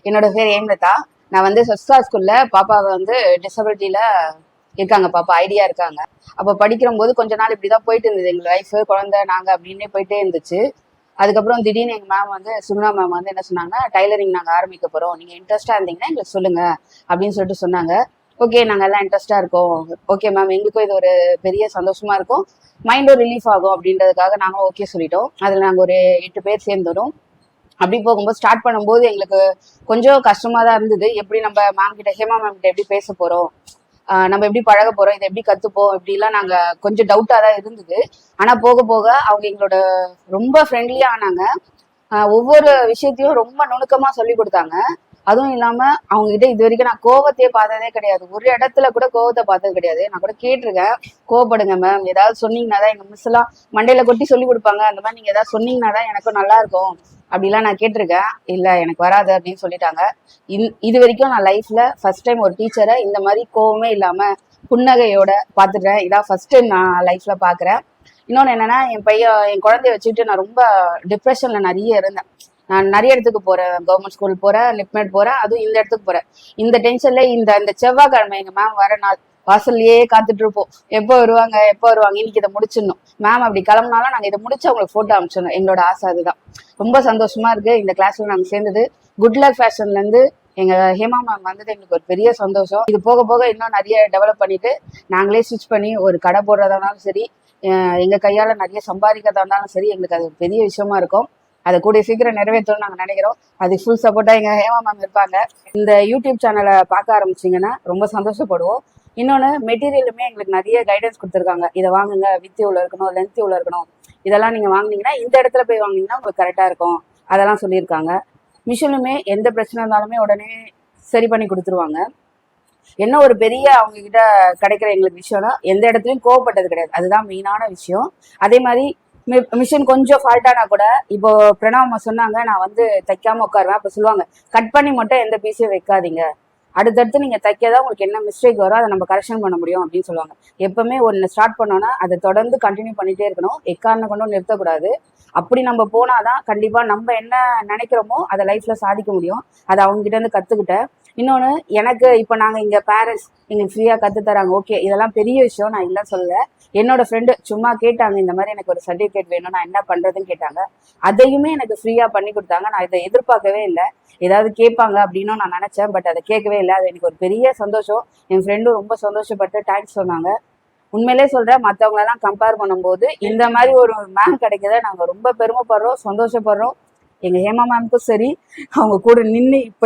என்னோட பேர் ஏம்லதா. நான் வந்து சஸ்தா ஸ்கூல்ல பாப்பாவை வந்து டிசபிலிட்டியில இருக்காங்க, பாப்பா ஐடியா இருக்காங்க. அப்போ படிக்கிற போது கொஞ்ச நாள் இப்படிதான் போயிட்டு இருந்தது. எங்க லைஃப் குழந்தை நாங்க அப்படின்னே போயிட்டே இருந்துச்சு. அதுக்கப்புறம் திடீர்னு எங்க மேம் வந்து சுகுணா மேம் வந்து என்ன சொன்னாங்க, டைலரிங் நாங்க ஆரம்பிக்க போறோம், நீங்க இன்ட்ரெஸ்டா இருந்தீங்கன்னா எங்களுக்கு சொல்லுங்க அப்படின்னு சொல்லிட்டு சொன்னாங்க. ஓகே, நாங்க எல்லாம் இன்ட்ரெஸ்டா இருக்கோம். ஓகே மேம், எங்களுக்கும் இது ஒரு பெரிய சந்தோஷமா இருக்கும், மைண்டும் ரிலீஃப் ஆகும் அப்படின்றதுக்காக நாங்களும் ஓகே சொல்லிட்டோம். அதுல நாங்க ஒரு 8 பேர் சேர்ந்துடும். அப்படி போகும்போது ஸ்டார்ட் பண்ணும்போது எங்களுக்கு கொஞ்சம் கஷ்டமா தான் இருந்தது. எப்படி நம்ம மேம் கிட்ட, ஹேமா மேம் கிட்ட எப்படி பேச போறோம், நம்ம எப்படி பழக போறோம், இதை எப்படி கத்துப்போம், இப்படிலாம் நாங்க கொஞ்சம் டவுட்டா தான் இருந்தது. ஆனா போக போக அவங்க எங்களோட ரொம்ப ஃப்ரெண்ட்லியா ஆனாங்க. ஒவ்வொரு விஷயத்தையும் ரொம்ப நுணுக்கமா சொல்லி கொடுத்தாங்க. அதுவும் இல்லாம அவங்க கிட்ட இது வரைக்கும் நான் கோவத்தையே பார்த்ததே கிடையாது. ஒரு இடத்துல கூட கோவத்தை பார்த்தது கிடையாது. நான் கூட கேட்டிருக்கேன், கோவப்படுங்க மேம், ஏதாவது சொன்னீங்கன்னா தான், எங்க மிஸ் எல்லாம் மண்டையில கொட்டி சொல்லி கொடுப்பாங்க, அந்த மாதிரி நீங்க ஏதாவது சொன்னீங்கன்னா தான் எனக்கும் நல்லா இருக்கும் அப்படிலாம் நான் கேட்டிருக்கேன். இல்ல எனக்கு வராது அப்படின்னு சொல்லிட்டாங்க. இது வரைக்கும் நான் லைஃப்ல ஃபர்ஸ்ட் டைம் ஒரு டீச்சரை இந்த மாதிரி கோவமே இல்லாம புன்னகையோட பாத்துட்டேன். இதான் ஃபர்ஸ்ட் டைம் நான் லைஃப்ல பாக்குறேன். இன்னொன்னு என்னன்னா, என் குழந்தைய வச்சுக்கிட்டு நான் ரொம்ப டிப்ரெஷன்ல நிறைய இருந்தேன். நான் நிறைய இடத்துக்கு போறேன், கவர்மெண்ட் ஸ்கூல் போறேன், லிப்மேட் போறேன், அதுவும் இந்த இடத்துக்கு போறேன். இந்த டென்ஷன்ல இந்த செவ்வாய்க்கிழமை எங்க மேம் வர நாள் வாசல்லையே காத்துட்டு இருப்போம். எப்போ வருவாங்க, இன்னைக்கு இதை முடிச்சிடணும் மேம். அப்படி கிளம்புனாலும் நாங்க இதை முடிச்சு அவங்களுக்கு போட்டோ அனுப்பிச்சிடணும். எங்களோட ஆசை அதுதான். ரொம்ப சந்தோஷமா இருக்கு இந்த கிளாஸ்ல நாங்க சேர்ந்தது. குட் லக் ஃபேஷன்ல இருந்து எங்க ஹேமா மேம் வந்தது எங்களுக்கு ஒரு பெரிய சந்தோஷம். இது போக போக இன்னும் நிறைய டெவலப் பண்ணிட்டு நாங்களே ஸ்டிச் பண்ணி ஒரு கடை போடுறதா இருந்தாலும் சரி, எங்க கையால நிறைய சம்பாதிக்கிறதா இருந்தாலும் சரி, எங்களுக்கு அது பெரிய விஷயமா இருக்கும். அதை கூடிய சீக்கிரம் நிறைவேற்றணும்னு நாங்கள் நினைக்கிறோம். அதுக்கு ஃபுல் சப்போர்ட்டா எங்க ஹேமா மேம் இருப்பாங்க. இந்த யூடியூப் சேனலை பார்க்க ஆரம்பிச்சிங்கன்னா ரொம்ப சந்தோஷப்படுவோம். இன்னொன்று, மெட்டீரியலுமே எங்களுக்கு நிறைய கைடன்ஸ் கொடுத்துருக்காங்க. இதை வாங்குங்க, வித் இவ்வளோ இருக்கணும், லென்த் இவ்வளோ இருக்கணும், இதெல்லாம் நீங்கள் வாங்கினீங்கன்னா இந்த இடத்துல போய் வாங்கினீங்கன்னா உங்களுக்கு கரெக்டாக இருக்கும், அதெல்லாம் சொல்லியிருக்காங்க. மிஷினுமே எந்த பிரச்சனை இருந்தாலுமே உடனே சரி பண்ணி கொடுத்துருவாங்க. என்ன ஒரு பெரிய அவங்க கிட்ட கிடைக்கிற எங்களுக்கு விஷயம்னா, எந்த இடத்துலையும் கோவப்பட்டது கிடையாது. அதுதான் மெயினான விஷயம். அதே மாதிரி மிஷின் கொஞ்சம் ஃபால்ட்டானா கூட, இப்போ பிரணவம்மா சொன்னாங்க, நான் வந்து தைக்காம உட்காருவேன். அப்போ சொல்லுவாங்க, கட் பண்ணி மட்டும் எந்த பீஸையும் வைக்காதீங்க, அடுத்தடுத்து நீங்க தைக்கதான் உங்களுக்கு என்ன மிஸ்டேக் வரும் அதை நம்ம கரெக்ஷன் பண்ண முடியும் அப்படின்னு சொல்லுவாங்க. எப்பவுமே ஒன்று ஸ்டார்ட் பண்ணோம்னா அதை தொடர்ந்து கண்டினியூ பண்ணிட்டே இருக்கணும், எக்காரணம் கொண்டும் நிறுத்தக்கூடாது. அப்படி நம்ம போனாதான் கண்டிப்பா நம்ம என்ன நினைக்கிறோமோ அதை லைஃப்ல சாதிக்க முடியும். அதை அவங்க கிட்ட இருந்து கத்துக்கிட்டேன். இன்னொன்று, எனக்கு இப்போ நாங்கள் இங்கே பேரண்ட்ஸ் எங்களுக்கு ஃப்ரீயாக கற்று தராங்க. ஓகே, இதெல்லாம் பெரிய விஷயம், நான் இல்லை சொல்லலை. என்னோட ஃப்ரெண்டு சும்மா கேட்டாங்க, இந்த மாதிரி எனக்கு ஒரு சர்டிஃபிகேட் வேணும், நான் என்ன பண்ணுறதுன்னு கேட்டாங்க. அதையுமே எனக்கு ஃப்ரீயாக பண்ணி கொடுத்தாங்க. நான் இதை எதிர்பார்க்கவே இல்லை, ஏதாவது கேட்பாங்க அப்படின்னு நான் நினச்சேன். பட் அதை கேட்கவே இல்லை. அது எனக்கு ஒரு பெரிய சந்தோஷம். என் ஃப்ரெண்டும் ரொம்ப சந்தோஷப்பட்டு தேங்க்ஸ் சொன்னாங்க. உண்மையிலே சொல்கிறேன், மற்றவங்களெல்லாம் கம்பேர் பண்ணும்போது இந்த மாதிரி ஒரு மேம் கிடைக்கிறத நாங்கள் ரொம்ப பெருமைப்படுறோம், சந்தோஷப்படுறோம். எங்கள் ஹேமா மேம்க்கும் சரி, அவங்க கூட நின்று இப்போ